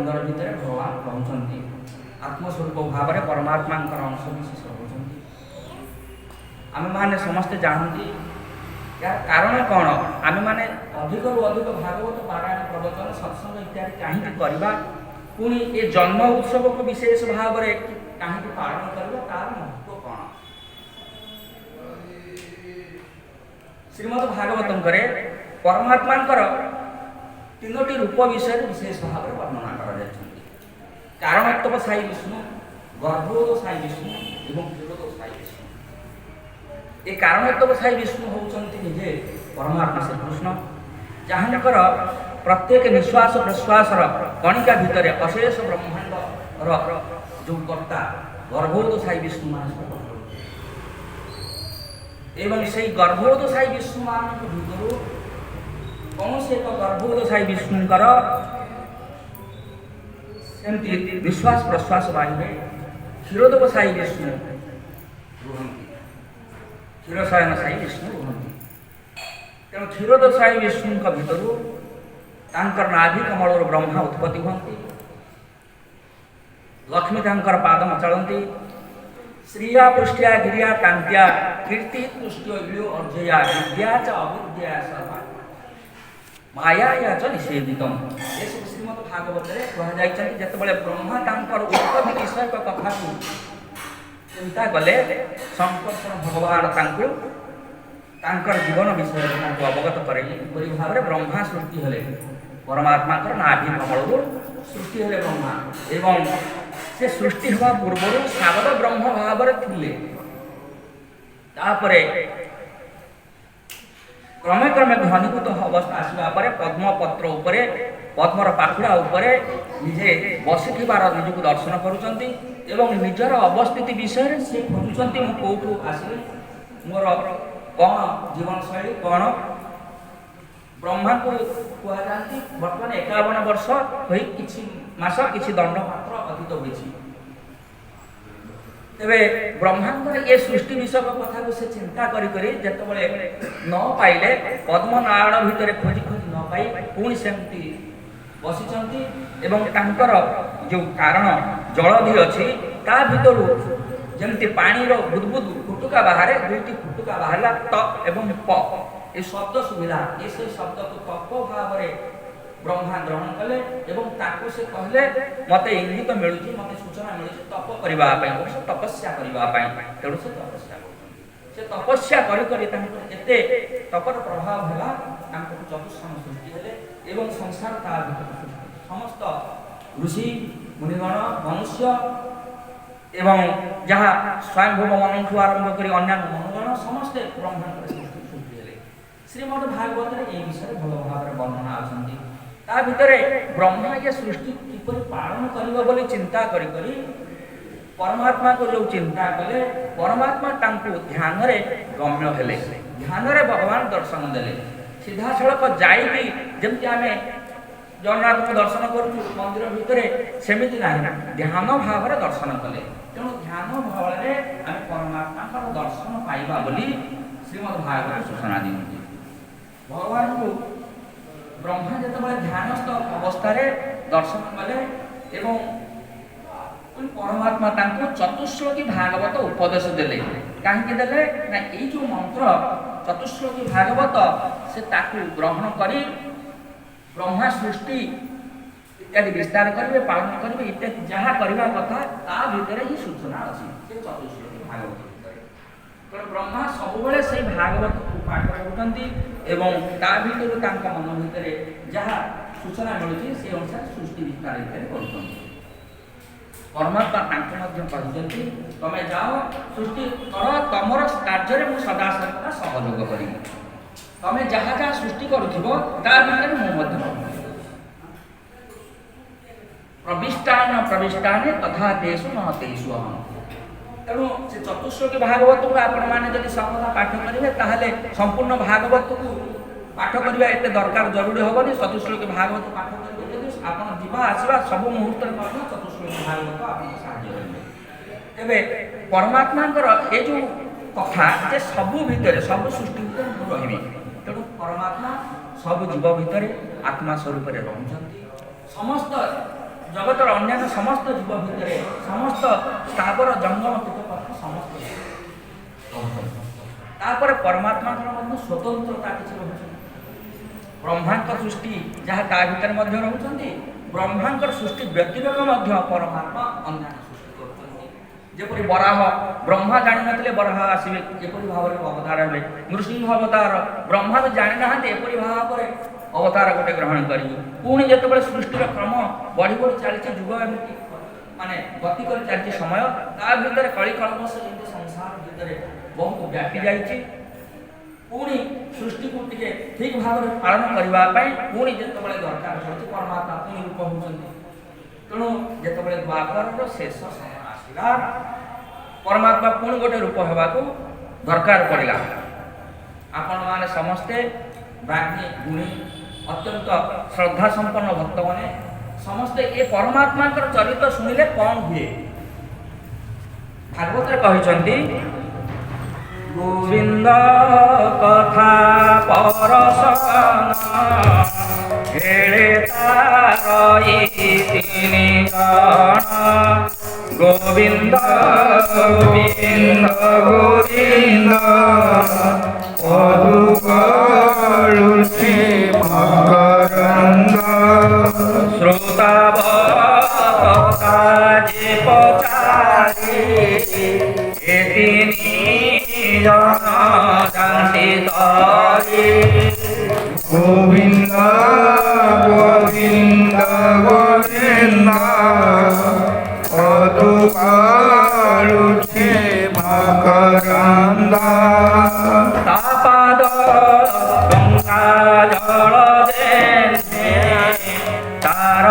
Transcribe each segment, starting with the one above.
ମନ୍ଦିର ଭିତରେ ଭଗବାନ ରହୁଛନ୍ତି। ଆତ୍ମସ୍ୱରୂପ ଭାବରେ ପରମାତ୍ମାଙ୍କର ଅଂଶ ବିଶେଷ ରହୁଛନ୍ତି। ଆମେମାନେ ସମସ୍ତେ ଜାଣନ୍ତି ଏହାର କାରଣ କ'ଣ? ଆମେମାନେ ଅଧିକରୁ ଅଧିକ ଭାଗବତ ପାରାୟଣ ପ୍ରବଚନ ସତ୍ସଙ୍ଗ ଇତ୍ୟାଦି କାହିଁକି କରିବା, ପୁଣି ଏ ଜନ୍ମ ଉତ୍ସବକୁ ବିଶେଷ ଭାବରେ କାହିଁକି ପାଳନ କରିବା, ତାର ମହତ୍ତ୍ୱ କ'ଣ? ଶ୍ରୀମଦ୍ ଭାଗବତଙ୍କରେ ପରମାତ୍ମାଙ୍କର ତିନୋଟି ରୂପ ବିଷୟରେ ବିଶେଷ ଭାବରେ ବର୍ଣ୍ଣନା କରାଯାଇଛନ୍ତି। କାରଣୋତ୍ତମ ସାଇ ବିଷ୍ଣୁ, ଗର୍ଭୋଦ ସାଇ ବିଷ୍ଣୁ ଏବଂ କ୍ଷୀରୋଦ ସାଇ ବିଷ୍ଣୁ। ଏ କାରଣୋତ୍ତମ ସାଇ ବିଷ୍ଣୁ ହେଉଛନ୍ତି ନିଜେ ପରମାତ୍ମା ଶ୍ରୀକୃଷ୍ଣ, ଯାହାଙ୍କର ପ୍ରତ୍ୟେକ ନିଶ୍ୱାସ ପ୍ରଶ୍ୱାସର କଣିକା ଭିତରେ ଅଶେଷ ବ୍ରହ୍ମାଣ୍ଡର ଯେଉଁ କର୍ତ୍ତା ଗର୍ଭୋଦ ସାଇ ବିଷ୍ଣୁ ମାନଙ୍କ ଏବଂ ସେଇ ଗର୍ଭୋଦ ସାଇ ବିଷ୍ଣୁ ମାନଙ୍କ ଭିତରୁ କୌଣସି ଏକ ଗର୍ଭୋଦ ସାଇ ବିଷ୍ଣୁଙ୍କର ସେମିତି ନିଶ୍ୱାସ ପ୍ରଶ୍ୱାସ ବାୟୁରେ କ୍ଷୀରୋଦବ ସାଇ ବିଷ୍ଣୁ ରୁହନ୍ତି, କ୍ଷୀରସାୟନ ସାଇ ବିଷ୍ଣୁ ରୁହନ୍ତି। ତେଣୁ କ୍ଷୀରୋଦ ସାଇ ବିଷ୍ଣୁଙ୍କ ଭିତରୁ ତାଙ୍କର ନାଭି କମଳରୁ ବ୍ରହ୍ମା ଉତ୍ପତ୍ତି ହୁଅନ୍ତି, ଲକ୍ଷ୍ମୀ ତାଙ୍କର ପାଦମ ଚଳନ୍ତି, ଶ୍ରିୟା ପୃଷ୍ଟ୍ୟା ଗିରିୟା କାନ୍ତ୍ୟା କୀର୍ତ୍ତି ତୁଷ୍ଟ୍ୟ ଇଳୁ ଅର୍ଜୟା ବିଦ୍ୟା ଚ ଅବିଦ୍ୟା ସର୍ବା ମାୟା ଚ ନିଷେଧିତମ୍। ଏସବୁ ଶ୍ରୀମଦ୍ ଭାଗବତରେ କୁହାଯାଇଛନ୍ତି। ଯେତେବେଳେ ବ୍ରହ୍ମା ତାଙ୍କର ଉତ୍ପତ୍ତି ବିଷୟକ କଥାକୁ ଚିନ୍ତା କଲେ, ସଂକର୍ଷଣ ଭଗବାନ ତାଙ୍କୁ ତାଙ୍କର ଜୀବନ ବିଷୟରେ ତାଙ୍କୁ ଅବଗତ କରେଇଲେ। ଏପରି ଭାବରେ ବ୍ରହ୍ମା ସୃଷ୍ଟି ହେଲେ, ପରମାତ୍ମାଙ୍କର ନାଭି କମଳରୁ ସୃଷ୍ଟି ହେଲେ ବ୍ରହ୍ମା, ଏବଂ ସେ ସୃଷ୍ଟି ହେବା ପୂର୍ବରୁ ଶାବଦ ବ୍ରହ୍ମ ଭାବରେ ଥିଲେ। ତାପରେ କ୍ରମେ କ୍ରମେ ଘନୀଭୂତ ଅବସ୍ଥା ଆସିବା ପରେ ପଦ୍ମପତ୍ର ଉପରେ, ପଦ୍ମର ପାଖୁଡ଼ା ଉପରେ ନିଜେ ବସିଥିବାର ନିଜକୁ ଦର୍ଶନ କରୁଛନ୍ତି ଏବଂ ନିଜର ଅବସ୍ଥିତି ବିଷୟରେ ସେ ଖୋଜୁଛନ୍ତି, ମୁଁ କେଉଁଠୁ ଆସିଲି, ମୋର କ'ଣ ଜୀବନଶୈଳୀ କ'ଣ। ବ୍ରହ୍ମାଙ୍କୁ କୁହାଯାନ୍ତି ବର୍ତ୍ତମାନ 51 ବର୍ଷ ହୋଇ କିଛି ମାସ କିଛି ଦଣ୍ଡ ମାତ୍ର ଅତୀତ ହୋଇଛି। ତେବେ ବ୍ରହ୍ମାଙ୍କର ଏ ସୃଷ୍ଟି ବିଷୟକ କଥାକୁ ସେ ଚିନ୍ତା କରି ଯେତେବେଳେ ନ ପାଇଲେ, ପଦ୍ମନାରାୟଣ ଭିତରେ ଖୋଜି ଖୋଜି ନ ପାଇ ପୁଣି ସେମିତି ବସିଛନ୍ତି ଏବଂ ତାଙ୍କର ଯେଉଁ କାରଣ ଜଳଧି ଅଛି ତା ଭିତରୁ ଯେମିତି ପାଣିର ବୁଦବୁଦ ଫୁଟୁକା ବାହାରେ, ଦୁଇଟି ଫୁଟୁକା ବାହାରିଲା, ତ ଏବଂ ପ, ଏ ଶବ୍ଦ ଶୁଭିଲା। ଏ ସେ ଶବ୍ଦକୁ ତପ ଭାବରେ ବ୍ରହ୍ମା ଗ୍ରହଣ କଲେ ଏବଂ ତାକୁ ସେ କହିଲେ, ମୋତେ ଇଙ୍ଗିତ ମିଳୁଛି, ମୋତେ ସୂଚନା ମିଳୁଛି ତପ କରିବା ପାଇଁ, ଅବଶ୍ୟ ତପସ୍ୟା କରିବା ପାଇଁ। ତେଣୁ ସେ ତପସ୍ୟା କରୁଛନ୍ତି। ସେ ତପସ୍ୟା କରି କରି ତାଙ୍କର ଏତେ ତପର ପ୍ରଭାବ ହେଲା, ତାଙ୍କର ଚତୁଷ୍କୋଣ ସୃଷ୍ଟି ହେଲେ ଏବଂ ସଂସାର ତା ଭିତରେ ସୃଷ୍ଟି। ସମସ୍ତ ଋଷି ମୁନିଗଣ, ମନୁଷ୍ୟ ଏବଂ ଯାହା ସ୍ୱୟଂଭୂମ ମନଠୁ ଆରମ୍ଭ କରି ଅନ୍ୟାନ୍ୟ ମନୁଗଣ ସମସ୍ତେ ବ୍ରହ୍ମାଙ୍କର ସୃଷ୍ଟି ହେଲେ। ଶ୍ରୀମଦ୍ ଭାଗବତରେ ଏହି ବିଷୟରେ ଭଲ ଭାବରେ ବର୍ଣ୍ଣନା ଅଛନ୍ତି। ତା ଭିତରେ ବ୍ରହ୍ମା ଏ ସୃଷ୍ଟି କିପରି ପାଳନ କରିବ ବୋଲି ଚିନ୍ତା କରି କରି ପରମାତ୍ମାକୁ ଯେଉଁ ଚିନ୍ତା କଲେ, ପରମାତ୍ମା ତାଙ୍କୁ ଧ୍ୟାନରେ ଗମ୍ୟ ହେଲେ, ଧ୍ୟାନରେ ଭଗବାନ ଦର୍ଶନ ଦେଲେ। ସିଧାସଳଖ ଯାଇକି ଯେମିତି ଆମେ ଜଗନ୍ନାଥଙ୍କୁ ଦର୍ଶନ କରୁଛୁ ମନ୍ଦିର ଭିତରେ, ସେମିତି ନାହିଁ, ଧ୍ୟାନ ଭାବରେ ଦର୍ଶନ କଲେ। ତେଣୁ ଧ୍ୟାନ ଭାବରେ ଆମେ ପରମାତ୍ମାଙ୍କର ଦର୍ଶନ ପାଇବା ବୋଲି ଶ୍ରୀମଦ୍ ଭାଗବତ ସୂଚନା ଦିଅନ୍ତି। ଭଗବାନଙ୍କୁ ବ୍ରହ୍ମା ଯେତେବେଳେ ଧ୍ୟାନସ୍ଥ ଅବସ୍ଥାରେ ଦର୍ଶନ କଲେ ଏବଂ ପରମାତ୍ମା ତାଙ୍କୁ ଚତୁଶ୍ଲୋକୀ ଭାଗବତ ଉପଦେଶ ଦେଲେ। କାହିଁକି ଦେଲେ ନା, ଏଇ ଯେଉଁ ମନ୍ତ୍ର ଚତୁଶ୍ଲୋକୀ ଭାଗବତ ସେ ତାକୁ ଗ୍ରହଣ କରି ବ୍ରହ୍ମା ସୃଷ୍ଟି ଇତ୍ୟାଦି ବିସ୍ତାର କରିବେ, ପାଳନ କରିବେ, ଇତ୍ୟାଦି ଯାହା କରିବା କଥା ତା ଭିତରେ ହିଁ ସୂଚନା ଅଛି ସେ ଚତୁଶ୍ଲୋକୀ ଭାଗବତ ଭିତରେ। ତେଣୁ ବ୍ରହ୍ମା ସବୁବେଳେ ସେଇ ଭାଗବତକୁ ପାଠ କରୁଛନ୍ତି ଏବଂ ତା ଭିତରୁ ତାଙ୍କ ମନ ଭିତରେ ଯାହା ସୂଚନା ମିଳୁଛି ସେ ଅନୁସାରେ ସୃଷ୍ଟି ବିସ୍ତାର ଇତ୍ୟାଦି କରୁଛନ୍ତି। ପରମାତ୍ମା ତାଙ୍କୁ ମଧ୍ୟ କହିଛନ୍ତି, ତମେ ଯାଅ ସୃଷ୍ଟି କର, ତମର କାର୍ଯ୍ୟରେ ମୁଁ ସଦାସର୍ବଦା ସହଯୋଗ କରିବି। ତମେ ଯାହା ଯାହା ସୃଷ୍ଟି କରୁଥିବ ତା ଭିତରେ ମୁଁ ମଧ୍ୟ ପ୍ରବିଷ୍ଟାନେ ତଥା ତେଷୁ ନ ତେଷୁ ଅହଂ। ତେଣୁ ସେ ଚତୁଶ୍ଲୋକୀ ଭାଗବତକୁ ଆପଣମାନେ ଯଦି ସର୍ବଦା ପାଠ କରିବେ, ତାହେଲେ ସମ୍ପୂର୍ଣ୍ଣ ଭାଗବତକୁ ପାଠ କରିବା ଏତେ ଦରକାର ଜରୁରୀ ହେବନି। ଚତୁଶ୍ଲୋକୀ ଭାଗବତ ପାଠ କରିବେ ଯଦି ଆପଣ ଯିବା ଆସିବା ସବୁ ମୁହୂର୍ତ୍ତରେ ମଧ୍ୟ ଚତୁଶ୍ଲୋକୀ ଭାଗବତ ଆପଣଙ୍କୁ ସାହାଯ୍ୟ କରିବେ। ତେବେ ପରମାତ୍ମାଙ୍କର ଏ ଯେଉଁ କଥା ଯେ ସବୁ ଭିତରେ, ସବୁ ସୃଷ୍ଟି ଭିତରେ ମୁଁ ରହିବି, ତେଣୁ ପରମାତ୍ମା ସବୁ ଜୀବ ଭିତରେ ଆତ୍ମା ସ୍ୱରୂପରେ ରହୁଛନ୍ତି। ସମସ୍ତ ଜଗତର ଅନ୍ୟାନ୍ୟ ସମସ୍ତ ଜୀବ ଭିତରେ ସମସ୍ତ ସ୍ଥାବର ଜଙ୍ଗମ କୀଟପତ୍ର ସମସ୍ତ ତାପରେ ପରମାତ୍ମାଙ୍କର ମଧ୍ୟ ସ୍ୱତନ୍ତ୍ରତା କିଛି ରହୁଛି। ବ୍ରହ୍ମାଙ୍କ ସୃଷ୍ଟି ଯାହା ତା ଭିତରେ ମଧ୍ୟ ରହୁଛନ୍ତି, ବ୍ରହ୍ମାଙ୍କର ସୃଷ୍ଟି ବ୍ୟତିରେକ ମଧ୍ୟ ପରମାତ୍ମା ଅନ୍ୟାନ୍ୟ ସୃଷ୍ଟି କରୁଛନ୍ତି। ଯେପରି ବରାହ ବ୍ରହ୍ମା ଜାଣିନଥିଲେ ବରାହ ଆସିବେ, ଏପରି ଭାବରେ ଅବତାର ହେଲେ। ନୃସିଂହ ଅବତାର ବ୍ରହ୍ମା ତ ଜାଣିନାହାନ୍ତି, ଏପରି ଭାବରେ ଅବତାର ଗୋଟେ ଗ୍ରହଣ କରିବେ। ପୁଣି ଯେତେବେଳେ ସୃଷ୍ଟିର କ୍ରମ ବଢ଼ି ବଢ଼ି ଚାଲିଛି, ଯୁଗ ଏମିତି ମାନେ ଗତି କରି ଚାଲିଛି ସମୟ, ତା ଭିତରେ କଳି କଳବଶ ଯେମିତି ସଂସାର ଭିତରେ ବହୁତ ବ୍ୟାପି ଯାଇଛି। ପୁଣି ସୃଷ୍ଟିକୁ ଟିକେ ଠିକ ଭାବରେ ପାଳନ କରିବା ପାଇଁ ପୁଣି ଯେତେବେଳେ ଦରକାର ପଡ଼ୁଛି ପରମାତ୍ମା ପୁଣି ରୂପ ହେଉଛନ୍ତି। ତେଣୁ ଯେତେବେଳେ ଦ୍ୱାପରର ଶେଷ ସମୟ ଆସିଲା, ପରମାତ୍ମା ପୁଣି ଗୋଟେ ରୂପ ହେବାକୁ ଦରକାର ପଡ଼ିଲା। ଆପଣମାନେ ସମସ୍ତେ ବ୍ରାହ୍ମୀ ଗୁଣୀ ଅତ୍ୟନ୍ତ ଶ୍ରଦ୍ଧା ସମ୍ପନ୍ନ ଭକ୍ତମାନେ ସମସ୍ତେ ଏ ପରମାତ୍ମାଙ୍କର ଚରିତ୍ର ଶୁଣିଲେ କ'ଣ ହୁଏ? ଭାଗବତରେ କହିଛନ୍ତି, ଗୋବିନ୍ଦ କଥା ପରସନ ହେଳେ ତାର ତିନି ଜଣ। ଗୋବିନ୍ଦ ଗୋବିନ୍ଦ ଗୋବିନ୍ଦ ଅରୁପଳୁଛି ମକରନ୍ଦ। ଶ୍ରୋତାବତା ଯେ ପଚାରେ ଏ ତିନି ଜଣ ଜାନ୍ତି ତରେ। ଗୋବିନ୍ଦ ଗୋବିନ୍ଦ ଗୋବିନ୍ଦ ଅରୁପଳୁଛି ମକରନ୍ଦ। ତା ପାଦ ଗଙ୍ଗା ଜଳ ଦେନେ ତାର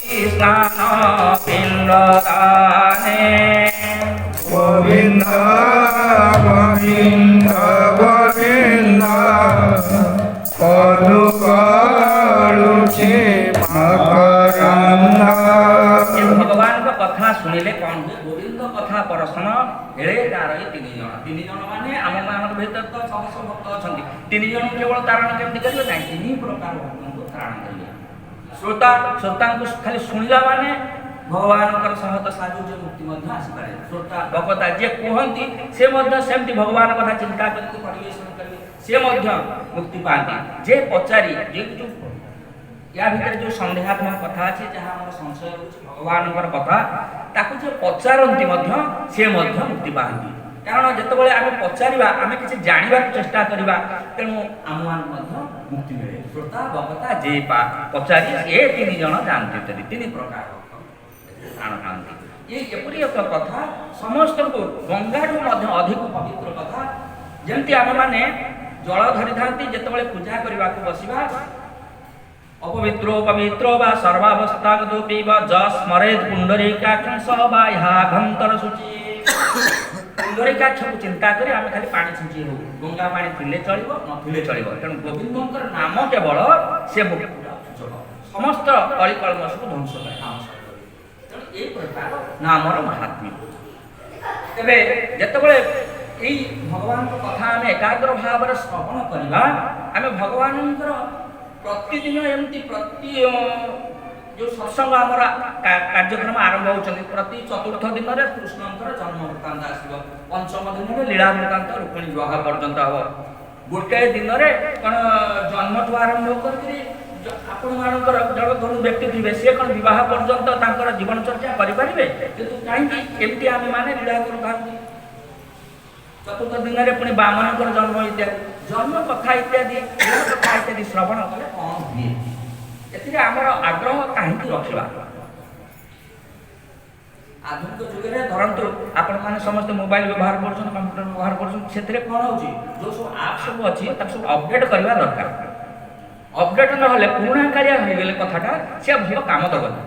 ସ୍ନାନ ପିଣ୍ଡ ଦାନେ। ଗୋବିନ୍ଦ ଗୋବିନ୍ଦ ଗୋବିନ୍ଦ ଅରୁପଳୁଛି ମକରନ୍ଦ। ଭଗବାନଙ୍କ କଥା ଶୁଣିଲେ କ'ଣ ହୁଏ? ଗୋବିନ୍ଦ କଥା ପରସନ ହେଳେ ତାର ତିନି ଜଣ। ତିନି ଜଣ ମାନେ ଆମମାନଙ୍କ ଭିତରେ ତ ସମସ୍ତ ଭକ୍ତ ଅଛନ୍ତି, ତିନି ଜଣ କେବଳ ତାରଣ କେମିତି କରିବେ? ନାହିଁ, ତିନି ପ୍ରକାର ଭକ୍ତଙ୍କୁ ତାରଣ କରିବେ। ଶ୍ରୋତାଙ୍କୁ ଖାଲି ଶୁଣିଲା ମାନେ ଭଗବାନଙ୍କର ସହତ ସାଯୁଜ୍ୟ ମୁକ୍ତି ମଧ୍ୟ ଆସିପାରେ। ଶ୍ରୋତା ଭଗବତା ଯିଏ କୁହନ୍ତି ସେ ମଧ୍ୟ ସେମିତି ଭଗବାନ କଥା ଚିନ୍ତା କରିକି ପରିବେଷଣ କରିବେ, ସେ ମଧ୍ୟ ମୁକ୍ତି ପାଆନ୍ତି। ଯେ ପଚାରି ଯେଉଁ ୟା ଭିତରେ ଯେଉଁ ସନ୍ଦେହାତ୍ମକ କଥା ଅଛି, ଯାହା ଆମର ସଂଶୟ ହେଉଛି ଭଗବାନଙ୍କର କଥା, ତାକୁ ଯିଏ ପଚାରନ୍ତି ମଧ୍ୟ ସେ ମଧ୍ୟ ମୁକ୍ତି ପାଆନ୍ତି। କାରଣ ଯେତେବେଳେ ଆମେ ପଚାରିବା, ଆମେ କିଛି ଜାଣିବାକୁ ଚେଷ୍ଟା କରିବା, ତେଣୁ ଆମମାନଙ୍କୁ ମଧ୍ୟ ମୁକ୍ତି ମିଳେ। ଶ୍ରୋତା ଭଗବତା ଯେ ପଚାରି ଏ ତିନି ଜଣ ଜାଣନ୍ତି, ତିନି ପ୍ରକାର ଆଣନ୍ତି। ଏପରି ଏକ କଥା ସମସ୍ତଙ୍କୁ ଗଙ୍ଗାଠୁ ମଧ୍ୟ ଅଧିକ ପବିତ୍ର କଥା। ଯେମିତି ଆମେମାନେ ଜଳ ଧରିଥାନ୍ତି, ଯେତେବେଳେ ପୂଜା କରିବାକୁ ବସିବା, ଅପବିତ୍ର ପବିତ୍ର ବା ସର୍ବାବସ୍ଥାଗତ ପିବ ସ୍ମରେତ୍ ପୁଣ୍ଡରୀକାକ୍ଷ ବା ଘନ୍ତର ସୂଚି। ପୁଣ୍ଡରୀକାକ୍ଷକୁ ଚିନ୍ତା କରି ଆମେ ଖାଲି ପାଣି ଛିଞ୍ଚି ହେଉ, ଗଙ୍ଗା ପାଣି ଥିଲେ ଚଳିବ, ନଥିଲେ ଚଳିବ। ତେଣୁ ଗୋବିନ୍ଦଙ୍କର ନାମ କେବଳ ସେ ସମସ୍ତ କଳିକଳମସକୁ ଧ୍ୱଂସ କରେ। ତେଣୁ এই ପ୍ରକାର ନାମର ମାହାତ୍ମ୍ୟ। ତେବେ ଯେତେବେଳେ ଏଇ ଭଗବାନଙ୍କ କଥା ଆମେ ଏକାଗ୍ର ଭାବରେ ଶ୍ରବଣ କରିବା, ଆମେ ଭଗବାନଙ୍କର ପ୍ରତିଦିନ ଏମିତି ଯେଉଁ ସତ୍ସଙ୍ଗ ଆମର କାର୍ଯ୍ୟକ୍ରମ ଆରମ୍ଭ ହେଉଛନ୍ତି, ପ୍ରତି ଚତୁର୍ଥ ଦିନରେ କୃଷ୍ଣଙ୍କର ଜନ୍ମ ବୃତ୍ତାନ୍ତ ଆସିବ, ପଞ୍ଚମ ଦିନରେ ଲୀଳା ବୃତ୍ତାନ୍ତ ରୁକ୍ମିଣୀ ବିବାହ ପର୍ଯ୍ୟନ୍ତ ହେବ। ଗୋଟାଏ ଦିନରେ କ'ଣ ଜନ୍ମଠୁ ଆରମ୍ଭ କରିକିରି ଆପଣମାନଙ୍କର ଜଣେ ଧରୁ ବ୍ୟକ୍ତି ଥିବେ, ସିଏ କ'ଣ ବିବାହ ପର୍ଯ୍ୟନ୍ତ ତାଙ୍କର ଜୀବନ ଚର୍ଚ୍ଚା କରିପାରିବେ? କିନ୍ତୁ କାହିଁକି ଏମିତି ଆମେମାନେ ଲୀଳା କରୁଥାନ୍ତି। ଚତୁର୍ଥ ଦିନରେ ପୁଣି ବାମନଙ୍କର ଜନ୍ମ ଇତ୍ୟାଦି ଜନ୍ମ କଥା ଇତ୍ୟାଦି କଥା ଇତ୍ୟାଦି ଶ୍ରବଣ କଲେ କ'ଣ ହୁଏ? ଏଥିରେ ଆମର ଆଗ୍ରହ କାହିଁକି ରଖିବା? ଆଧୁନିକ ଯୁଗରେ ଧରନ୍ତୁ ଆପଣମାନେ ସମସ୍ତେ ମୋବାଇଲ ବ୍ୟବହାର କରୁଛନ୍ତି, କମ୍ପ୍ୟୁଟର ବ୍ୟବହାର କରୁଛନ୍ତି, ସେଥିରେ କ'ଣ ହେଉଛି? ଯେଉଁ ସବୁ ଆପ୍ ସବୁ ଅଛି ତାକୁ ସବୁ ଅପଡେଟ୍ କରିବା ଦରକାର। ଅପଡେଟ୍ ନହେଲେ ପୁରୁଣା କାଳିଆ ହୋଇଗଲେ କଥାଟା ସେ ଭଲ କାମ ଦେବନି,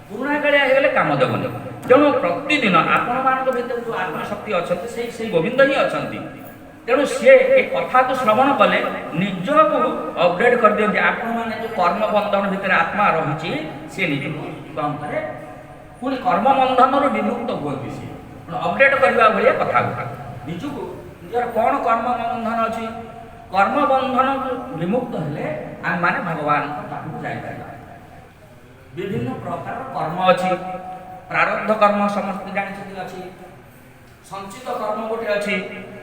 ପୁରୁଣା କାଳିଆ ହୋଇଗଲେ କାମ ଦେବନି। ତେଣୁ ପ୍ରତିଦିନ ଆପଣମାନଙ୍କ ଭିତରେ ଯେଉଁ ଆତ୍ମଶକ୍ତି ଅଛନ୍ତି ସେଇ ଗୋବିନ୍ଦ ହିଁ ଅଛନ୍ତି। ତେଣୁ ସିଏ ଏ କଥାକୁ ଶ୍ରବଣ କଲେ ନିଜକୁ ଅପଡେଟ୍ କରିଦିଅନ୍ତି। ଆପଣମାନେ ଯେଉଁ କର୍ମବନ୍ଧନ ଭିତରେ ଆତ୍ମା ରହିଛି ସିଏ ନିଜକୁ କ'ଣ କରେ? ପୁଣି କର୍ମବନ୍ଧନରୁ ବିମୁକ୍ତ ହୁଅନ୍ତି। ସିଏ ଅପଡେଟ୍ କରିବା ଭଳିଆ କଥା ନିଜକୁ ନିଜର କ'ଣ କର୍ମବନ୍ଧନ ଅଛି, କର୍ମବନ୍ଧନ ବିମୁକ୍ତ ହେଲେ ଆମେମାନେ ଭଗବାନଙ୍କ ପାଖକୁ ଯାଇପାରିବା। বিভিন্ন ପ୍ରକାର କର୍ମ ଅଛି। ପ୍ରାରବ୍ଧ କର୍ମ ସମସ୍ତେ ଜାଣିଛନ୍ତି ଅଛି, ସଞ୍ଚିତ କର୍ମ ଗୋଟେ ଅଛି,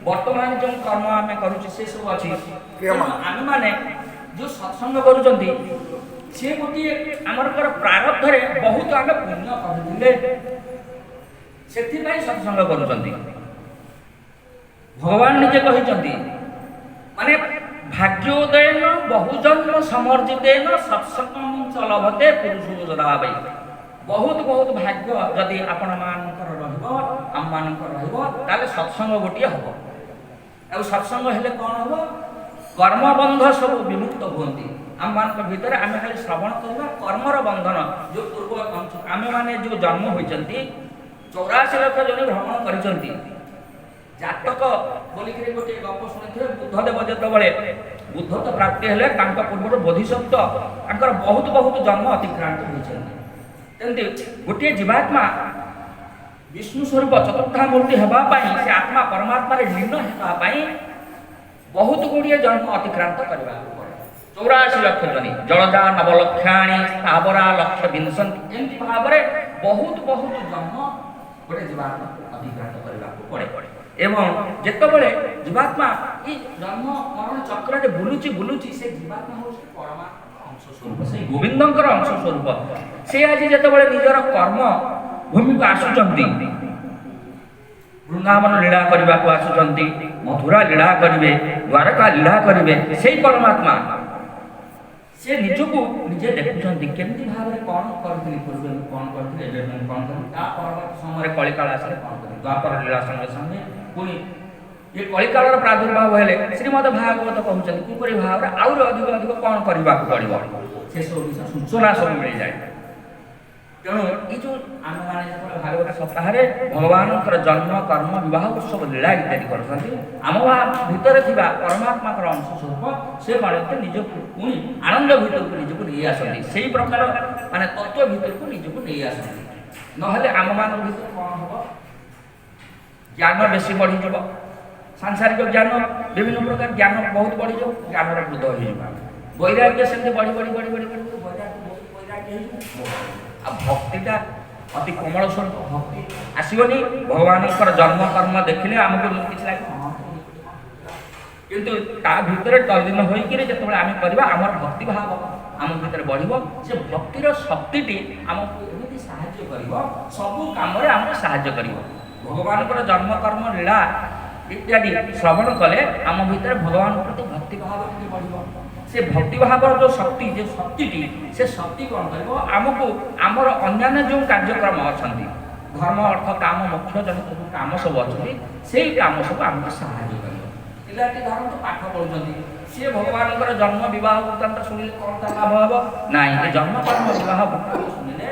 ବର୍ତ୍ତମାନ ଯେଉଁ କର୍ମ ଆମେ କରୁଛୁ ସେ ସବୁ ଅଛି। ଆମେମାନେ ଯେଉଁ ସତ୍ସଙ୍ଗ କରୁଛନ୍ତି ସେ ଗୋଟିଏ ଆମରଙ୍କର ପ୍ରାରବ୍ଧରେ ବହୁତ ଆମେ ପୁଣ୍ୟ କରିଥିଲେ, ସେଥିପାଇଁ ସତ୍ସଙ୍ଗ କରୁଛନ୍ତି। ଭଗବାନ ନିଜେ କହିଛନ୍ତି ମାନେ ଭାଗ୍ୟୋଦୟନ ବହୁଜନ୍ମ ସମର୍ଜିତେନ ସତ୍ସଙ୍ଗଞ୍ଚ ଲଭତେ ପୁରୁଷୋତ୍ତମ ଭାଇ। ବହୁତ ବହୁତ ଭାଗ୍ୟ ଯଦି ଆପଣମାନଙ୍କର ରହିବ, ଆମମାନଙ୍କର ରହିବ, ତାହେଲେ ସତ୍ସଙ୍ଗ ଗୋଟିଏ ହେବ। ଆଉ ସତ୍ସଙ୍ଗ ହେଲେ କ'ଣ ହେବ? କର୍ମବନ୍ଧ ସବୁ ବିମୁକ୍ତ ହୁଅନ୍ତି। ଆମମାନଙ୍କ ଭିତରେ ଆମେ ଖାଲି ଶ୍ରବଣ କରିବା, କର୍ମର ବନ୍ଧନ ଯେଉଁ ପୂର୍ବ ଆମେମାନେ ଯେଉଁ ଜନ୍ମ ହୋଇଛନ୍ତି 84 ଲକ୍ଷ ଜଣ ଭ୍ରମଣ କରିଛନ୍ତି। ଜାତକ ବୋଲିକିରି ଗୋଟିଏ ଗପ ଶୁଣିଥିବେ, ବୁଦ୍ଧଦେବ ଯେତେବେଳେ ବୁଦ୍ଧତ୍ୱ ପ୍ରାପ୍ତି ହେଲେ ତାଙ୍କ ପୂର୍ବରୁ ବୋଧିସତ୍ତ୍ୱ ତାଙ୍କର ବହୁତ ବହୁତ ଜନ୍ମ ଅତିକ୍ରାନ୍ତ ହୋଇଛନ୍ତି। ସେମିତି ଗୋଟିଏ ଜୀବାତ୍ମା ବିଷ୍ଣୁ ସ୍ୱରୂପ ଚତୁର୍ଥାମୂର୍ତ୍ତି ହେବା ପାଇଁ, ସେ ଆତ୍ମା ପରମାତ୍ମାରେ ଲୀନ ହେବା ପାଇଁ ବହୁତ ଗୁଡ଼ିଏ ଜନ୍ମ ଅତିକ୍ରାନ୍ତ କରିବାକୁ ପଡ଼େ। 84 ଲକ୍ଷ ଜନି ଜଳଜା ନବଲକ୍ଷାଣି ସ୍ଥାବରା ଲକ୍ଷ ବିଂଶନ୍ତି, ଏମିତି ଭାବରେ ବହୁତ ବହୁତ ଜନ୍ମ ଗୋଟେ ଜୀବାତ୍ମା ଅତିକ୍ରାନ୍ତ କରିବାକୁ ପଡ଼େ। ଏବଂ ଯେତେବେଳେ ଜୀବାତ୍ମା ଏ ଜନ୍ମ ମରଣ ଚକ୍ରରେ ବୁଲୁଛି ସେ ଜୀବାତ୍ମା ହେଉଛି ପରମାତ୍ମାର ଅଂଶ ସ୍ୱରୂପ, ସେଇ ଗୋବିନ୍ଦଙ୍କର ଅଂଶ ସ୍ୱରୂପ। ସେ ଆଜି ଯେତେବେଳେ ନିଜର କର୍ମ ଭୂମିକୁ ଆସୁଛନ୍ତି, ବୃନ୍ଦାବନ ଲୀଳା କରିବାକୁ ଆସୁଛନ୍ତି, ମଥୁରା ଲୀଳା କରିବେ, ଦ୍ୱାରକା ଲୀଳା କରିବେ, ସେଇ ପରମାତ୍ମା ସେ ନିଜକୁ ନିଜେ ଦେଖୁଛନ୍ତି କେମିତି ଭାବରେ କ'ଣ କରିଥିଲି, ପୂର୍ବେ ମୁଁ କ'ଣ କରିଥିଲି, ଏବେ ମୁଁ କ'ଣ କରିଥିଲି, ତା ପରବର୍ତ୍ତୀ ସମୟରେ କଳିକାଳ ଆସିଲେ କ'ଣ କରିବି। ଦ୍ୱାପର ଲୀଳା ସଙ୍ଗେ ସଙ୍ଗେ ପୁଣି ଏ କଳିକାଳର ପ୍ରାଦୁର୍ଭାବ ହେଲେ ଶ୍ରୀମଦ ଭାଗବତ କହୁଛନ୍ତି କିପରି ଭାବରେ ଆହୁରି ଅଧିକ ଅଧିକ କ'ଣ କରିବାକୁ ପଡ଼ିବ, ସେସବୁ ବିଷୟ ସୂଚନା ସବୁ ମିଳିଯାଏ। ତେଣୁ ଏଇ ଯେଉଁ ଆମେମାନେ ଯେତେବେଳେ ଭାଗବତ ସପ୍ତାହରେ ଭଗବାନଙ୍କର ଜନ୍ମ କର୍ମ ବିବାହ ଉତ୍ସବ ଲୀଳା ଇତ୍ୟାଦି କରୁଛନ୍ତି, ଆମ ଭିତରେ ଥିବା ପରମାତ୍ମାଙ୍କର ଅଂଶ ସ୍ୱରୂପ ସେ ଗଣିତ ନିଜକୁ ପୁଣି ଆନନ୍ଦ ଭିତରକୁ ନିଜକୁ ନେଇ ଆସନ୍ତି, ସେଇ ପ୍ରକାର ମାନେ ତତ୍ତ୍ୱ ଭିତରକୁ ନିଜକୁ ନେଇ ଆସନ୍ତି। ନହେଲେ ଆମମାନଙ୍କ ଭିତରେ କ'ଣ ହେବ? ଜ୍ଞାନ ବେଶୀ ବଢ଼ିଯିବ, ସାଂସାରିକ ଜ୍ଞାନ ବିଭିନ୍ନ ପ୍ରକାର ଜ୍ଞାନ ବହୁତ ବଢ଼ିଯିବ, ଜ୍ଞାନର ବୃଦ୍ଧ ହେଇଯିବ। ବୈରାଗ୍ୟ ସେମିତି ବଢ଼ି ବୈରାଗ୍ୟ ହେଇଯିବ। ଆଉ ଭକ୍ତିଟା ଅତି କୋମଳ ସ୍ୱରୂପ ଭକ୍ତି ଆସିବନି। ଭଗବାନଙ୍କର ଜନ୍ମ କର୍ମ ଦେଖିଲେ ଆମକୁ କିଛି ଲାଗିବ, କିନ୍ତୁ ତା ଭିତରେ ତଲ୍ଲୀନ ହୋଇକିରି ଯେତେବେଳେ ଆମେ କରିବା ଆମର ଭକ୍ତି ଭାବ ଆମ ଭିତରେ ବଢ଼ିବ। ସେ ଭକ୍ତିର ଶକ୍ତିଟି ଆମକୁ ଏମିତି ସାହାଯ୍ୟ କରିବ, ସବୁ କାମରେ ଆମକୁ ସାହାଯ୍ୟ କରିବ। ଭଗବାନଙ୍କର ଜନ୍ମ କର୍ମ ଲୀଳା ଇତ୍ୟାଦି ଶ୍ରବଣ କଲେ ଆମ ଭିତରେ ଭଗବାନ ପ୍ରତି ଭକ୍ତି ଭାବ ଟିକେ ବଢ଼ିବ। ସେ ଭକ୍ତିଭାବର ଯେଉଁ ଶକ୍ତିଟି ସେ ଶକ୍ତି କ'ଣ କରିବ? ଆମକୁ ଆମର ଅନ୍ୟାନ୍ୟ ଯେଉଁ କାର୍ଯ୍ୟକ୍ରମ ଅଛନ୍ତି, ଧର୍ମ ଅର୍ଥ କାମ ମୋକ୍ଷ ଜନିତ ଯେଉଁ କାମ ସବୁ ଅଛନ୍ତି, ସେଇ କାମ ସବୁ ଆମକୁ ସାହାଯ୍ୟ କରିବ। ପିଲାଟି ଧରନ୍ତୁ ପାଠ ପଢ଼ୁଛନ୍ତି, ସିଏ ଭଗବାନଙ୍କର ଜନ୍ମ ବିବାହ ବୃତ୍ତାନ୍ତ ଶୁଣିଲେ କ'ଣ ତା ଲାଭ ହେବ? ନାଇଁ, ଏ ଜନ୍ମ କର୍ମ ବିବାହ ବୃତ୍ତାନ୍ତ ଶୁଣିଲେ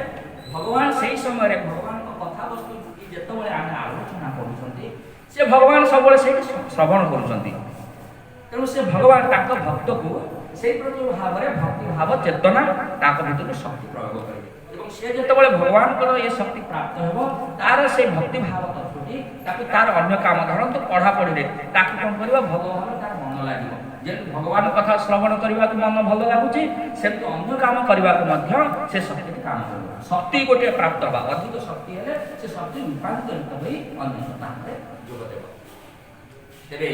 ଭଗବାନ ସେଇ ସମୟରେ ଭଗବାନଙ୍କ କଥାବସ୍ତୁ ଯେତେବେଳେ ଆମେ ଆଲୋଚନା କରୁଛନ୍ତି, ସେ ଭଗବାନ ସବୁବେଳେ ସେଇଠି ଶ୍ରବଣ କରୁଛନ୍ତି। ତେଣୁ ସେ ଭଗବାନ ତାଙ୍କ ଭକ୍ତକୁ ସେଇ ପ୍ରତି ଭାବରେ ଭକ୍ତି ଭାବ ଚେତନା ତାଙ୍କ ଭିତରକୁ ଶକ୍ତି ପ୍ରୟୋଗ କରିବେ। ଏବଂ ସେ ଯେତେବେଳେ ଭଗବାନଙ୍କର ଏ ଶକ୍ତି ପ୍ରାପ୍ତ ହେବ, ତାର ସେ ଭକ୍ତି ଭାବ ତତ୍ତ୍ୱଟି ତାକୁ ତାର ଅନ୍ୟ କାମ ଧରନ୍ତୁ ପଢ଼ାପଢ଼ିରେ ତାକୁ କ'ଣ କରିବ? ଭଗବାନ ତାର ମନ ଲାଗିବ। ଯେହେତୁ ଭଗବାନ କଥା ଶ୍ରବଣ କରିବାକୁ ମନ ଭଲ ଲାଗୁଛି, ସେମିତି ଅନ୍ୟ କାମ କରିବାକୁ ମଧ୍ୟ ସେ ଶକ୍ତିଟି କାମ କରିବ। ଶକ୍ତି ଗୋଟିଏ ପ୍ରାପ୍ତ ହେବା, ଅଧିକ ଶକ୍ତି ହେଲେ ସେ ଶକ୍ତି ରୂପାନ୍ତରିତ ହୋଇ ଅନ୍ୟ ସ୍ଥାନରେ ଯୋଗ ଦେବ। ତେବେ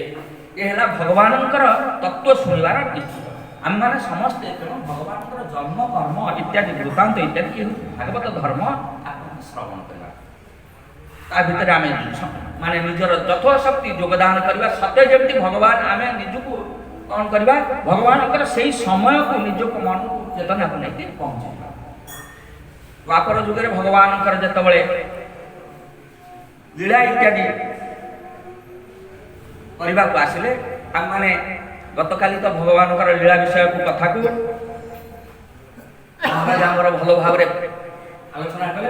ଏ ହେଲା ଭଗବାନଙ୍କର ତତ୍ତ୍ୱ ଶୁଣିବାର ନିଶ୍ଚିତ। ଆମେମାନେ ସମସ୍ତେ ତେଣୁ ଭଗବାନଙ୍କର ଜନ୍ମ କର୍ମ ଇତ୍ୟାଦି ବୃତ୍ତାନ୍ତ ଇତ୍ୟାଦି ଭାଗବତ ଧର୍ମ ଆପଣ ଶ୍ରବଣ କରିବା, ତା ଭିତରେ ଆମେ ମାନେ ନିଜର ଯଥଶକ୍ତି ଯୋଗଦାନ କରିବା। ସତେ ଯେମିତି ଭଗବାନ ଆମେ ନିଜକୁ କ'ଣ କରିବା? ଭଗବାନଙ୍କର ସେଇ ସମୟକୁ ନିଜକୁ ମନକୁ ଚେତନାକୁ ନେଇକି ପହଞ୍ଚିବା। ଦ୍ୱାପର ଯୁଗରେ ଭଗବାନଙ୍କର ଯେତେବେଳେ ଲୀଳା ଇତ୍ୟାଦି କରିବାକୁ ଆସିଲେ, ଆମମାନେ ଗତକାଲି ତ ଭଗବାନଙ୍କର ଲୀଳା ବିଷୟକୁ କଥାକୁ ମହାରାଜାଙ୍କର ଭଲ ଭାବରେ ଆଲୋଚନା କଲେ।